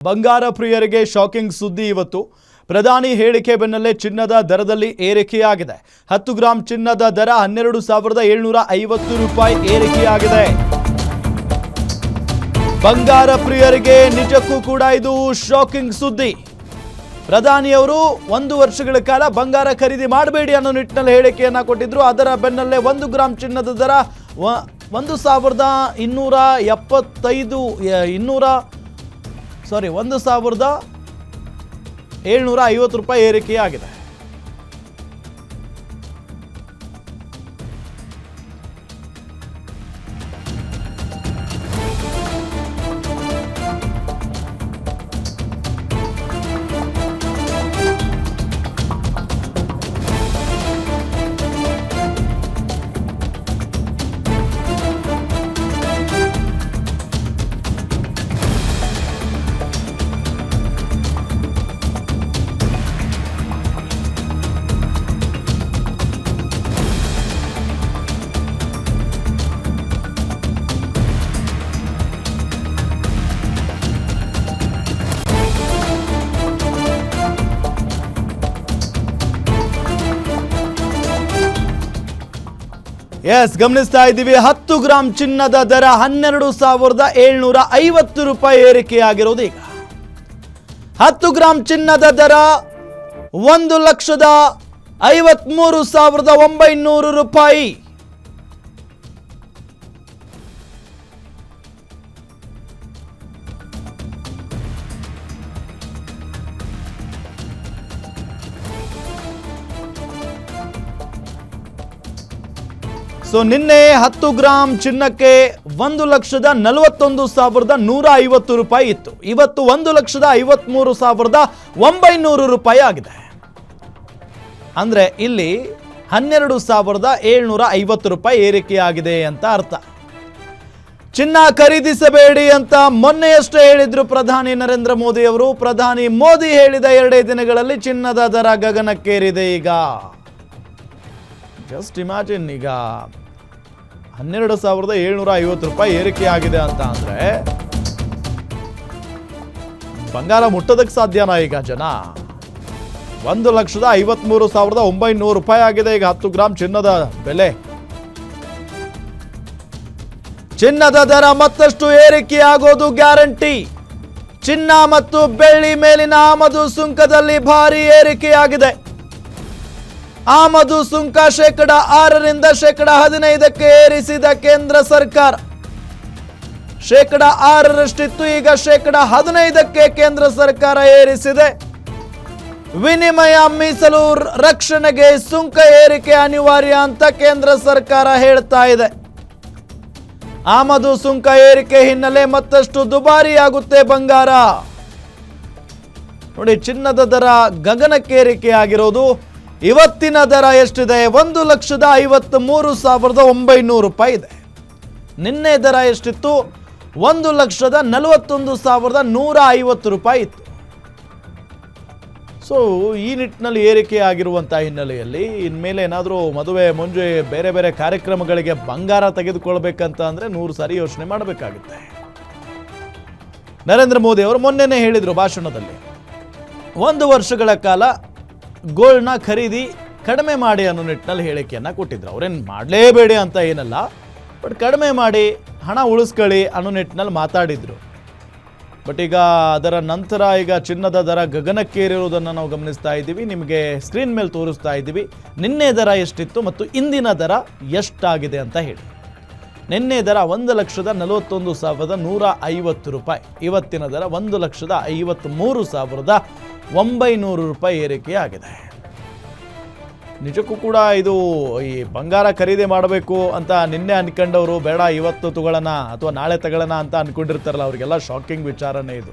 ಬಂಗಾರ ಪ್ರಿಯರಿಗೆ ಶಾಕಿಂಗ್ ಸುದ್ದಿ ಇವತ್ತು ಪ್ರಧಾನಿ ಹೇಳಿಕೆ ಬೆನ್ನಲ್ಲೇ ಚಿನ್ನದ ದರದಲ್ಲಿ ಏರಿಕೆಯಾಗಿದೆ 10 ಗ್ರಾಂ ಚಿನ್ನದ ದರ 12750 ರೂಪಾಯಿ ಏರಿಕೆಯಾಗಿದೆ ಬಂಗಾರ ಪ್ರಿಯರಿಗೆ ನಿಜಕ್ಕೂ ಕೂಡ ಇದು ಶಾಕಿಂಗ್ ಸುದ್ದಿ ಪ್ರಧಾನಿಯವರು 1 ವರ್ಷಗಳ ಕಾಲ ಬಂಗಾರ ಖರೀದಿ ಮಾಡಬೇಡಿ ಅನ್ನೋ ನಿಟ್ಟಿನಲ್ಲಿ ಹೇಳಿಕೆಯನ್ನ ಕೊಟ್ಟಿದ್ರು ಅದರ ಬೆನ್ನಲ್ಲೇ 1 ಗ್ರಾಂ ಚಿನ್ನದ ದರ 1750 ರೂಪಾಯಿ ಏರಿಕೆಯಾಗಿದೆ ಎಸ್ ಗಮನಿಸ್ತಾ ಇದ್ದೀವಿ 10 ಗ್ರಾಂ ಚಿನ್ನದ ದರ 12750 ರೂಪಾಯಿ ಏರಿಕೆಯಾಗಿರೋದು ಈಗ 10 ಗ್ರಾಂ ಚಿನ್ನದ ದರ 1,53,900 ರೂಪಾಯಿ ಸೊ ನಿನ್ನೆ 10 ಗ್ರಾಂ ಚಿನ್ನಕ್ಕೆ 1,41,150 ರೂಪಾಯಿ ಇತ್ತು ಇವತ್ತು 1,53,900 ರೂಪಾಯಿ ಆಗಿದೆ ಅಂದ್ರೆ ಇಲ್ಲಿ 12,750 ರೂಪಾಯಿ ಏರಿಕೆಯಾಗಿದೆ ಅಂತ ಅರ್ಥ ಚಿನ್ನ ಖರೀದಿಸಬೇಡಿ ಅಂತ ಮೊನ್ನೆಯಷ್ಟೇ ಹೇಳಿದ್ರು ಪ್ರಧಾನಿ ನರೇಂದ್ರ ಮೋದಿ ಅವರು ಪ್ರಧಾನಿ ಮೋದಿ ಹೇಳಿದ 2 ದಿನಗಳಲ್ಲಿ ಚಿನ್ನದ ದರ ಗಗನಕ್ಕೇರಿದೆ ಈಗ ಜಸ್ಟ್ ಇಮ್ಯಾಜಿನ್ ಈಗ 12,750 ರೂಪಾಯಿ ಏರಿಕೆಯಾಗಿದೆ ಅಂತ ಅಂದ್ರೆ ಬಂಗಾರ ಮುಟ್ಟೋದಕ್ಕೆ ಸಾಧ್ಯನಾ ಈಗ ಜನ 1,53,900 ರೂಪಾಯಿ ಆಗಿದೆ ಈಗ 10 ಗ್ರಾಂ ಚಿನ್ನದ ಬೆಲೆ ಚಿನ್ನದ ದರ ಮತ್ತಷ್ಟು ಏರಿಕೆಯಾಗೋದು ಗ್ಯಾರಂಟಿ ಚಿನ್ನ ಮತ್ತು ಬೆಳ್ಳಿ ಮೇಲಿನ ಆಮದು ಸುಂಕದಲ್ಲಿ ಭಾರಿ ಏರಿಕೆಯಾಗಿದೆ ಆಮದು ಸುಂಕ 6% 15% ಏರಿಸಿದ ಕೇಂದ್ರ ಸರ್ಕಾರ 6% ಈಗ 15% ಕೇಂದ್ರ ಸರ್ಕಾರ ಏರಿಸಿದೆ ವಿನಿಮಯ ಮೀಸಲು ರಕ್ಷಣೆಗೆ ಸುಂಕ ಏರಿಕೆ ಅನಿವಾರ್ಯ ಅಂತ ಕೇಂದ್ರ ಸರ್ಕಾರ ಹೇಳ್ತಾ ಇದೆ ಆಮದು ಸುಂಕ ಏರಿಕೆ ಹಿನ್ನೆಲೆ ಮತ್ತಷ್ಟು ದುಬಾರಿಯಾಗುತ್ತೆ ಬಂಗಾರ ನೋಡಿ ಚಿನ್ನದ ದರ ಗಗನಕ್ಕೇರಿಕೆಯಾಗಿರೋದು ಇವತ್ತಿನ ದರ ಎಷ್ಟಿದೆ 1,53,900 ರೂಪಾಯಿ ಇದೆ ನಿನ್ನೆ ದರ ಎಷ್ಟಿತ್ತು 1,41,150 ರೂಪಾಯಿ ಇತ್ತು ಸೊ ಈ ನಿಟ್ಟಿನಲ್ಲಿ ಏರಿಕೆ ಆಗಿರುವಂತಹ ಹಿನ್ನೆಲೆಯಲ್ಲಿ ಇನ್ಮೇಲೆ ಏನಾದರೂ ಮದುವೆ ಮುಂಜೆ ಬೇರೆ ಬೇರೆ ಕಾರ್ಯಕ್ರಮಗಳಿಗೆ ಬಂಗಾರ ತೆಗೆದುಕೊಳ್ಬೇಕಂತ ಅಂದ್ರೆ 100 ಸಾರಿ ಯೋಚನೆ ಮಾಡಬೇಕಾಗುತ್ತೆ ನರೇಂದ್ರ ಮೋದಿ ಅವರು ಮೊನ್ನೆನೇ ಹೇಳಿದ್ರು ಭಾಷಣದಲ್ಲಿ 1 ವರ್ಷಗಳ ಕಾಲ ಗೋಲ್ಡ್ನ ಖರೀದಿ ಕಡಿಮೆ ಮಾಡಿ ಅನ್ನೋ ನಿಟ್ಟಿನಲ್ಲಿ ಹೇಳಿಕೆಯನ್ನ ಕೊಟ್ಟಿದ್ರು ಅವ್ರೇನು ಮಾಡಲೇಬೇಡಿ ಅಂತ ಏನಲ್ಲ ಬಟ್ ಕಡಿಮೆ ಮಾಡಿ ಹಣ ಉಳಿಸ್ಕೊಳ್ಳಿ ಅನ್ನೋ ನಿಟ್ಟಿನಲ್ಲಿ ಮಾತಾಡಿದ್ರು ಬಟ್ ಈಗ ಅದರ ನಂತರ ಈಗ ಚಿನ್ನದ ದರ ಗಗನಕ್ಕೇರಿರುವುದನ್ನು ನಾವು ಗಮನಿಸ್ತಾ ಇದ್ದೀವಿ ನಿಮಗೆ ಸ್ಕ್ರೀನ್ ಮೇಲೆ ತೋರಿಸ್ತಾ ಇದ್ದೀವಿ ನಿನ್ನೆ ದರ ಎಷ್ಟಿತ್ತು ಮತ್ತು ಇಂದಿನ ದರ ಎಷ್ಟಾಗಿದೆ ಅಂತ ಹೇಳಿ ನಿನ್ನೆ ದರ 1,41,150 ರೂಪಾಯಿ ಇವತ್ತಿನ ದರ 1,53,900 ರೂಪಾಯಿ ಏರಿಕೆ ಆಗಿದೆ ನಿಜಕ್ಕೂ ಕೂಡ ಇದು ಈ ಬಂಗಾರ ಖರೀದಿ ಮಾಡಬೇಕು ಅಂತ ನಿನ್ನೆ ಅನ್ಕೊಂಡವರು ಬೇಡ ಇವತ್ತು ತಗೊಳ್ಳೋಣ ಅಥವಾ ನಾಳೆ ತಗೊಳ್ಳೋಣ ಅಂತ ಅನ್ಕೊಂಡಿರ್ತಾರಲ್ಲ ಅವರಿಗೆಲ್ಲ ಶಾಕಿಂಗ್ ವಿಚಾರನೇ ಇದು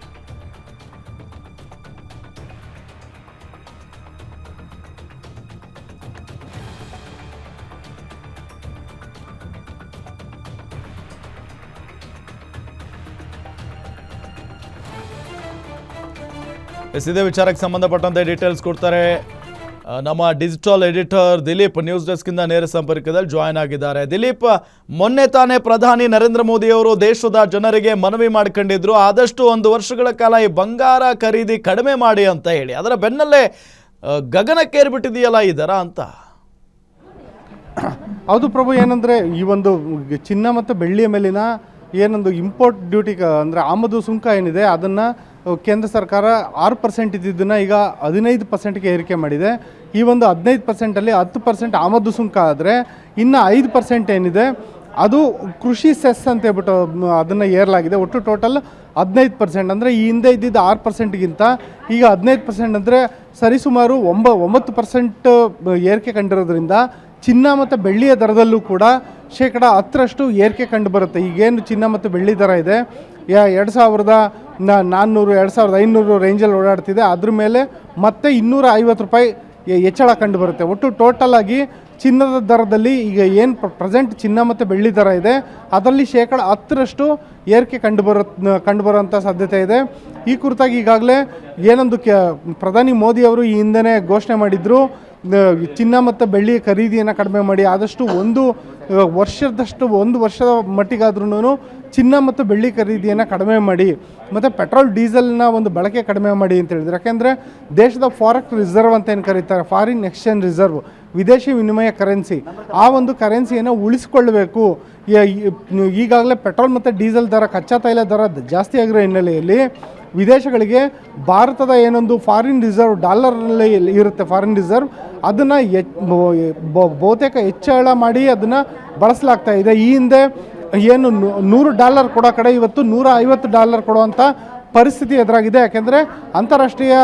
ಇದೇ ವಿಚಾರಕ್ಕೆ ಸಂಬಂಧಪಟ್ಟಂತೆ ಡೀಟೇಲ್ಸ್ ಕೊಡ್ತಾರೆ ನಮ್ಮ ಡಿಜಿಟಲ್ ಎಡಿಟರ್ ದಿಲೀಪ್ ನ್ಯೂಸ್ ಡೆಸ್ಕಿಂದ ನೇರ ಸಂಪರ್ಕದಲ್ಲಿ ಜಾಯ್ನ್ ಆಗಿದ್ದಾರೆ. ದಿಲೀಪ್, ಮೊನ್ನೆ ತಾನೇ ಪ್ರಧಾನಿ ನರೇಂದ್ರ ಮೋದಿ ಅವರು ದೇಶದ ಜನರಿಗೆ ಮನವಿ ಮಾಡಿಕೊಂಡಿದ್ರು, ಆದಷ್ಟು 1 ವರ್ಷಗಳ ಕಾಲ ಈ ಬಂಗಾರ ಖರೀದಿ ಕಡಿಮೆ ಮಾಡಿ ಅಂತ ಹೇಳಿ. ಅದರ ಬೆನ್ನಲ್ಲೇ ಗಗನಕ್ಕೇರ್ಬಿಟ್ಟಿದೆಯಲ್ಲ ಈ ದರ ಅಂತ. ಹೌದು ಪ್ರಭು, ಏನಂದರೆ ಈ ಒಂದು ಚಿನ್ನ ಮತ್ತು ಬೆಳ್ಳಿಯ ಮೇಲಿನ ಏನೊಂದು ಇಂಪೋರ್ಟ್ ಡ್ಯೂಟಿ ಅಂದರೆ ಆಮದು ಸುಂಕ ಏನಿದೆ ಅದನ್ನು ಕೇಂದ್ರ ಸರ್ಕಾರ 6% ಇದ್ದಿದ್ದನ್ನು ಈಗ 15%ಗೆ ಏರಿಕೆ ಮಾಡಿದೆ. ಈ ಒಂದು 15%ಅಲ್ಲಿ 10% ಆಮದು ಸುಂಕ ಆದರೆ ಇನ್ನು 5% ಏನಿದೆ ಅದು ಕೃಷಿ ಸೆಸ್ ಅಂತ ಹೇಳ್ಬಿಟ್ಟು ಅದನ್ನು ಏರಲಾಗಿದೆ. ಒಟ್ಟು ಟೋಟಲ್ 15%. ಅಂದರೆ ಈ ಹಿಂದೆ ಇದ್ದಿದ್ದು 6%ಗಿಂತ ಈಗ 15% ಅಂದರೆ ಸರಿಸುಮಾರು 9% ಏರಿಕೆ ಕಂಡಿರೋದ್ರಿಂದ ಚಿನ್ನ ಮತ್ತು ಬೆಳ್ಳಿಯ ದರದಲ್ಲೂ ಕೂಡ 10% ಏರಿಕೆ ಕಂಡು ಬರುತ್ತೆ. ಈಗೇನು ಚಿನ್ನ ಮತ್ತು ಬೆಳ್ಳಿ ದರ ಇದೆ 2400 2500 ರೇಂಜಲ್ಲಿ ಓಡಾಡ್ತಿದೆ, ಅದ್ರ ಮೇಲೆ ಮತ್ತೆ 250 ರೂಪಾಯಿ ಹೆಚ್ಚಳ ಕಂಡು ಬರುತ್ತೆ. ಒಟ್ಟು ಟೋಟಲ್ ಆಗಿ ಚಿನ್ನದ ದರದಲ್ಲಿ ಈಗ ಏನು ಪ್ರೆಸೆಂಟ್ ಚಿನ್ನ ಮತ್ತು ಬೆಳ್ಳಿ ದರ ಇದೆ ಅದರಲ್ಲಿ 10% ಏರಿಕೆ ಕಂಡುಬರುವಂಥ ಸಾಧ್ಯತೆ ಇದೆ. ಈ ಕುರಿತಾಗಿ ಈಗಾಗಲೇ ಏನೊಂದು ಪ್ರಧಾನಿ ಮೋದಿ ಅವರು ಈ ಹಿಂದೆನೇ ಘೋಷಣೆ ಮಾಡಿದ್ರು, ಚಿನ್ನ ಮತ್ತು ಬೆಳ್ಳಿ ಖರೀದಿಯನ್ನು ಕಡಿಮೆ ಮಾಡಿ ಆದಷ್ಟು 1 ವರ್ಷದ ಮಟ್ಟಿಗಾದ್ರೂ ಚಿನ್ನ ಮತ್ತು ಬೆಳ್ಳಿ ಖರೀದಿಯನ್ನು ಕಡಿಮೆ ಮಾಡಿ, ಮತ್ತು ಪೆಟ್ರೋಲ್ ಡೀಸೆಲ್ನ ಒಂದು ಬಳಕೆ ಕಡಿಮೆ ಮಾಡಿ ಅಂತ ಹೇಳಿದ್ರು. ಯಾಕೆಂದರೆ ದೇಶದ ಫಾರೆಕ್ಸ್ ರಿಸರ್ವ್ ಅಂತ ಏನು ಕರೀತಾರೆ, ಫಾರಿನ್ ಎಕ್ಸ್ಚೇಂಜ್ ರಿಸರ್ವ್, ವಿದೇಶಿ ವಿನಿಮಯ ಕರೆನ್ಸಿ, ಆ ಒಂದು ಕರೆನ್ಸಿಯನ್ನು ಉಳಿಸ್ಕೊಳ್ಬೇಕು. ಈಗಾಗಲೇ ಪೆಟ್ರೋಲ್ ಮತ್ತು ಡೀಸೆಲ್ ದರ, ಕಚ್ಚಾ ತೈಲ ದರ ಜಾಸ್ತಿ ಆಗಿರೋ ಹಿನ್ನೆಲೆಯಲ್ಲಿ ವಿದೇಶಗಳಿಗೆ ಭಾರತದ ಏನೊಂದು ಫಾರಿನ್ ರಿಸರ್ವ್ ಡಾಲರ್ನಲ್ಲಿ ಇರುತ್ತೆ, ಫಾರಿನ್ ರಿಸರ್ವ್, ಅದನ್ನು ಬಹುತೇಕ ಹೆಚ್ಚಳ ಮಾಡಿ ಅದನ್ನು ಬಳಸಲಾಗ್ತಾ ಇದೆ. ಈ ಹಿಂದೆ ಏನು $100 ಕೊಡೋ ಕಡೆ ಇವತ್ತು $150 ಕೊಡುವಂಥ ಪರಿಸ್ಥಿತಿ ಎದುರಾಗಿದೆ. ಯಾಕೆಂದರೆ ಅಂತಾರಾಷ್ಟ್ರೀಯ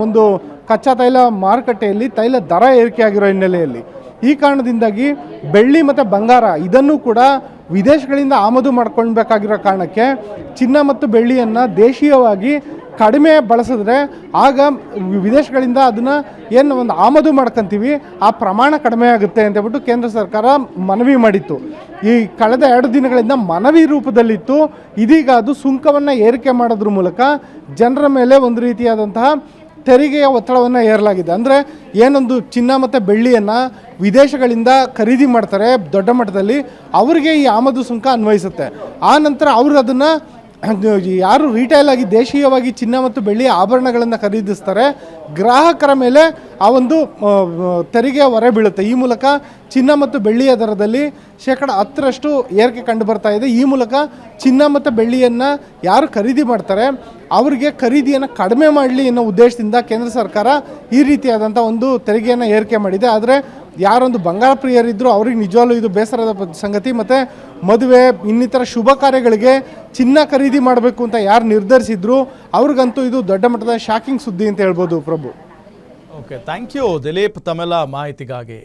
ಒಂದು ಕಚ್ಚಾ ತೈಲ ಮಾರುಕಟ್ಟೆಯಲ್ಲಿ ತೈಲ ದರ ಏರಿಕೆಯಾಗಿರೋ ಹಿನ್ನೆಲೆಯಲ್ಲಿ ಈ ಕಾರಣದಿಂದಾಗಿ ಬೆಳ್ಳಿ ಮತ್ತು ಬಂಗಾರ ಇದನ್ನು ಕೂಡ ವಿದೇಶಗಳಿಂದ ಆಮದು ಮಾಡ್ಕೊಳ್ಬೇಕಾಗಿರೋ ಕಾರಣಕ್ಕೆ ಚಿನ್ನ ಮತ್ತು ಬೆಳ್ಳಿಯನ್ನು ದೇಶೀಯವಾಗಿ ಕಡಿಮೆ ಬಳಸಿದ್ರೆ ಆಗ ವಿದೇಶಗಳಿಂದ ಅದನ್ನು ಏನು ಒಂದು ಆಮದು ಮಾಡ್ಕೊತೀವಿ ಆ ಪ್ರಮಾಣ ಕಡಿಮೆ ಆಗುತ್ತೆ ಅಂತ ಹೇಳ್ಬಿಟ್ಟು ಕೇಂದ್ರ ಸರ್ಕಾರ ಮನವಿ ಮಾಡಿತ್ತು. ಈ ಕಳೆದ 2 ದಿನಗಳಿಂದ ಮನವಿ ರೂಪದಲ್ಲಿತ್ತು. ಇದೀಗ ಅದು ಸುಂಕವನ್ನು ಏರಿಕೆ ಮಾಡೋದ್ರ ಮೂಲಕ ಜನರ ಮೇಲೆ ಒಂದು ರೀತಿಯಾದಂತಹ ತೆರಿಗೆಯ ಒತ್ತಡವನ್ನು ಏರಲಾಗಿದೆ. ಅಂದರೆ ಏನೊಂದು ಚಿನ್ನ ಮತ್ತು ಬೆಳ್ಳಿಯನ್ನು ವಿದೇಶಗಳಿಂದ ಖರೀದಿ ಮಾಡ್ತಾರೆ ದೊಡ್ಡ ಮಟ್ಟದಲ್ಲಿ, ಅವರಿಗೆ ಈ ಆಮದು ಸುಂಕ ಅನ್ವಯಿಸುತ್ತೆ. ಆ ನಂತರ ಅವರು ಅದನ್ನು ಯಾರು ರಿಟೇಲ್ ಆಗಿ ದೇಶೀಯವಾಗಿ ಚಿನ್ನ ಮತ್ತು ಬೆಳ್ಳಿಯ ಆಭರಣಗಳನ್ನು ಖರೀದಿಸ್ತಾರೆ ಗ್ರಾಹಕರ ಮೇಲೆ ಆ ಒಂದು ತೆರಿಗೆಯ ಹೊರೆ ಬೀಳುತ್ತೆ. ಈ ಮೂಲಕ ಚಿನ್ನ ಮತ್ತು ಬೆಳ್ಳಿಯ ದರದಲ್ಲಿ 10% ಏರಿಕೆ ಕಂಡು ಬರ್ತಾ ಇದೆ. ಈ ಮೂಲಕ ಚಿನ್ನ ಮತ್ತು ಬೆಳ್ಳಿಯನ್ನು ಯಾರು ಖರೀದಿ ಮಾಡ್ತಾರೆ ಅವರಿಗೆ ಖರೀದಿಯನ್ನು ಕಡಿಮೆ ಮಾಡಲಿ ಅನ್ನೋ ಉದ್ದೇಶದಿಂದ ಕೇಂದ್ರ ಸರ್ಕಾರ ಈ ರೀತಿಯಾದಂಥ ಒಂದು ತೆರಿಗೆಯನ್ನು ಏರಿಕೆ ಮಾಡಿದೆ. ಆದರೆ ಯಾರೊಂದು ಬಂಗಾರ ಪ್ರಿಯರಿದ್ದರೂ ಅವ್ರಿಗೆ ನಿಜವಾಗ್ಲೂ ಇದು ಬೇಸರದ ಸಂಗತಿ. ಮತ್ತು ಮದುವೆ ಇನ್ನಿತರ ಶುಭ ಕಾರ್ಯಗಳಿಗೆ ಚಿನ್ನ ಖರೀದಿ ಮಾಡಬೇಕು ಅಂತ ಯಾರು ನಿರ್ಧರಿಸಿದ್ರು ಅವ್ರಿಗಂತೂ ಇದು ದೊಡ್ಡ ಮಟ್ಟದ ಶಾಕಿಂಗ್ ಸುದ್ದಿ ಅಂತ ಹೇಳ್ಬೋದು ಪ್ರಭು. ಓಕೆ, ಥ್ಯಾಂಕ್ ಯು ದಿಲೀಪ್ ತಮ್ಮೆಲ್ಲ ಮಾಹಿತಿಗಾಗಿ.